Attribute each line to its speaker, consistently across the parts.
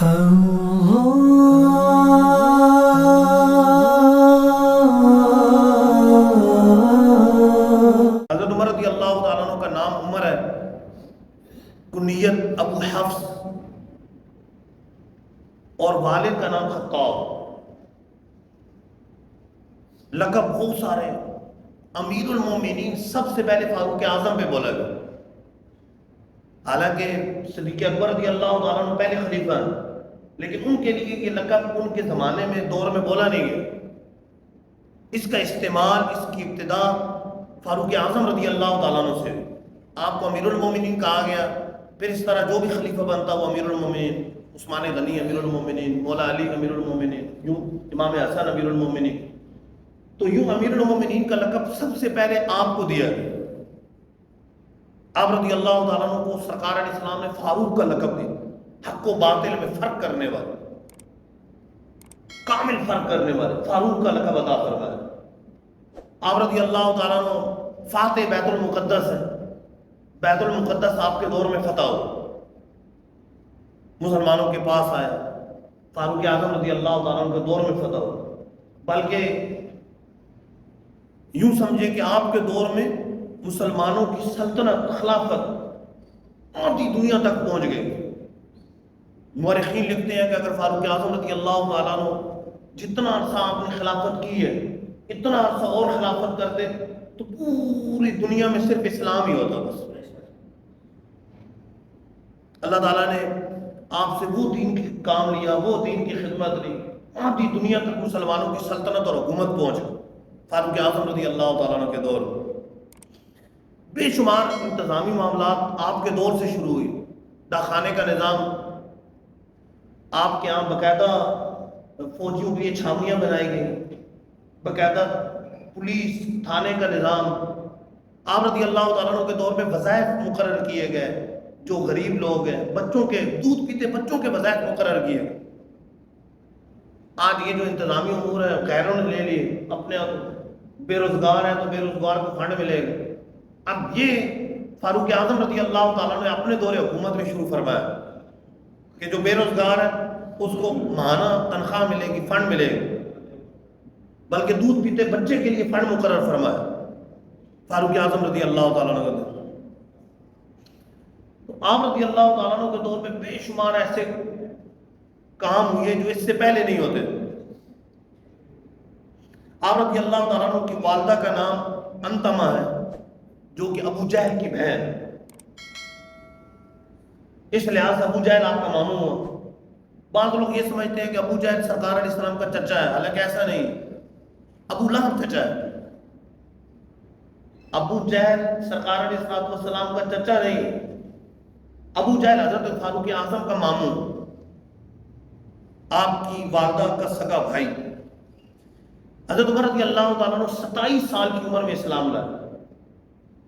Speaker 1: حضرت عمر رضی اللہ تعالیٰ عنہ کا نام عمر ہے، کنیت ابو حفص، اور والد کا نام خطاب۔ لقب بہت سارے، امیر المومنین سب سے پہلے فاروق اعظم پہ بولا گیا، حالانکہ صدیق اکبر رضی اللہ تعالیٰ عنہ پہلے خلیفہ ہیں، لیکن ان کے لیے یہ لقب ان کے زمانے میں دور میں بولا نہیں گیا۔ اس کا استعمال، اس کی ابتدا فاروق اعظم رضی اللہ تعالیٰ عنہ سے، آپ کو امیر المومنین کہا گیا، پھر اس طرح جو بھی خلیفہ بنتا وہ امیر المومنین، عثمان غنی امیر المومنین، مولا علی امیر المومنین، یوں امام حسن امیر المومنین، تو یوں امیر المومنین کا لقب سب سے پہلے آپ کو دیا گیا۔ آپ رضی اللہ تعالیٰ عنہ کو سرکار علیہ السلام نے فاروق کا لقب دیا، حق و باطل میں فرق کرنے والے، کامل فرق کرنے والے، فاروق کا لقب عطا فرمایا۔ آپ رضی اللہ تعالیٰ عنہ فاتح بیت المقدس ہے، بیت المقدس آپ کے دور میں فتح ہو، مسلمانوں کے پاس آیا، فاروق اعظم رضی اللہ تعالیٰ عنہ کے دور میں فتح ہو، بلکہ یوں سمجھے کہ آپ کے دور میں مسلمانوں کی سلطنت، خلافت آدھی دنیا تک پہنچ گئی۔ مورخین لکھتے ہیں کہ اگر فاروق اعظم رضی اللہ تعالیٰ عنہ جتنا عرصہ آپ نے خلافت کی ہے، اتنا عرصہ اور خلافت کرتے تو پوری دنیا میں صرف اسلام ہی ہوتا بس۔ اللہ تعالیٰ نے آپ سے وہ دین کی کام لیا، وہ دین کی خدمت لی، آدھی دنیا تک مسلمانوں کی سلطنت اور حکومت پہنچ گئی فاروق اعظم رضی اللہ تعالیٰ عنہ کے دور میں۔ بے شمار انتظامی معاملات آپ کے دور سے شروع ہوئی، ڈاکخانے کا نظام، آپ کے یہاں باقاعدہ فوجیوں کے لیے چھاونیاں بنائی گئی، باقاعدہ پولیس تھانے کا نظام، آپ رضی اللہ تعالیٰ عنہ کے دور میں وظائف مقرر کیے گئے، جو غریب لوگ ہیں بچوں کے دودھ پیتے بچوں کے وظائف مقرر کیے گئے۔ آج یہ جو انتظامی امور ہیں غیروں نے لے لیے، اپنے بے روزگار ہیں تو بے روزگار کو فنڈ ملے گا، اب یہ فاروق اعظم رضی اللہ تعالیٰ نے اپنے دور حکومت میں شروع فرمایا کہ جو بے روزگار ہے اس کو ماہانہ تنخواہ ملے گی، فنڈ ملے گا، بلکہ دودھ پیتے بچے کے لیے فنڈ مقرر فرمایا فاروق اعظم رضی اللہ تعالیٰ عنہ کا دور۔ تو آپ رضی اللہ تعالیٰ عنہ کے دور میں بے شمار ایسے کام ہوئے جو اس سے پہلے نہیں ہوتے۔ آپ رضی اللہ تعالیٰ عنہ کی والدہ کا نام انتما ہے، جو کہ ابو جہل کی بہن، اس لحاظ سے ابو جہل آپ کا ماموں ہوا۔ بعض لوگ یہ سمجھتے ہیں کہ ابو جہل سرکار علیہ السلام کا چچا ہے، حالانکہ ایسا نہیں، ابو لہب چچا ہے، ابو جہل سرکار علیہ السلام کا چچا نہیں، ابو جہل حضرت فاروق اعظم کا ماموں، آپ کی والدہ کا سگا بھائی۔ حضرت عمر رضی اللہ تعالیٰ عنہ 27 سال کی عمر میں اسلام لائے،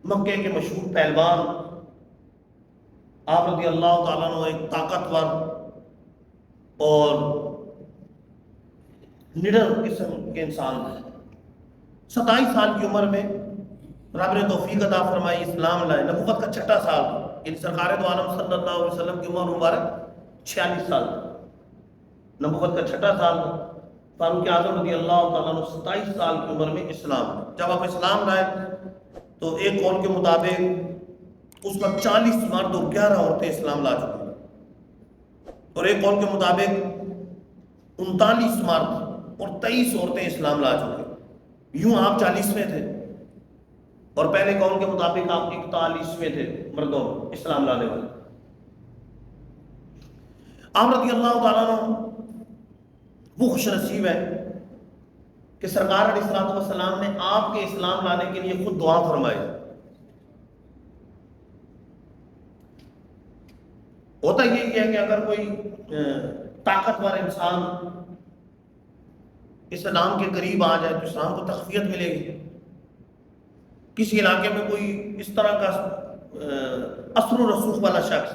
Speaker 1: مکے کے مشہور پہلوان، آپ رضی اللہ تعالیٰ عنہ ایک طاقتور اور نڈر قسم کے انسان ہیں۔ 27 سال کی عمر میں رب نے توفیق عطا فرمائی، اسلام لائے، نبوت کا چھٹا سال، یعنی سرکار دو عالم صلی اللہ علیہ وسلم کی عمر مبارک 46 سال، نبوت کا چھٹا سال، فاروق اعظم رضی اللہ تعالیٰ عنہ 27 سال کی عمر میں اسلام۔ جب آپ اسلام لائے تو ایک قول کے مطابق اس وقت 40 مرد اور 11 عورتیں اسلام لا چکی، اور ایک قول کے مطابق 39 مرد اور 23 عورتیں اسلام لا چکی، یوں آپ 40ویں تھے، اور پہلے قول کے مطابق آپ 41ویں تھے مردوں اسلام لانے والے۔ آپ رضی اللہ تعالیٰ عنہ وہ خوش نصیب ہے کہ سرکار علیہ السلام نے آپ کے اسلام لانے کے لیے خود دعا فرمائی۔ ہوتا یہی ہے کہ اگر کوئی طاقتور انسان اسلام کے قریب آ جائے تو اسلام کو تقویت ملے گی۔ کسی علاقے میں کوئی اس طرح کا اثر و رسوخ والا شخص،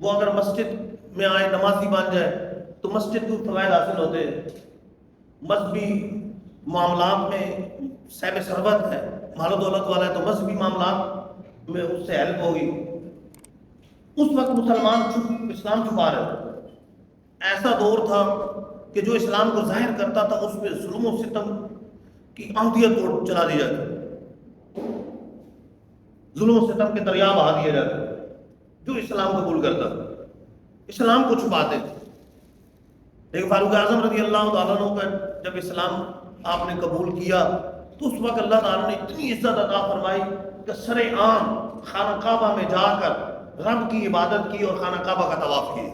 Speaker 1: وہ اگر مسجد میں آئے، نمازی بن جائے تو مسجد کو فوائد حاصل ہوتے ہیں، مذہبی معاملات میں صاحب ثروت ہے، مال و دولت والا ہے تو مذہبی معاملات میں اس سے ہیلپ ہوگی۔ اس وقت مسلمان اسلام چھپا رہے تھے، ایسا دور تھا کہ جو اسلام کو ظاہر کرتا تھا اس پہ ظلم و ستم کی آندھیاں توڑ چلا دی جاتی، ظلم و ستم کے دریا بہا دیے جاتے جو اسلام قبول کرتا تھا، اسلام کو چھپاتے تھے۔ لیکن فاروق اعظم رضی اللہ تعالیٰ عنہ کا جب اسلام آپ نے قبول کیا تو اس وقت اللہ تعالیٰ نے اتنی عزت عطا فرمائی کہ سر عام خانہ کعبہ میں جا کر رب کی عبادت کی اور خانہ کعبہ کا طواف کیا۔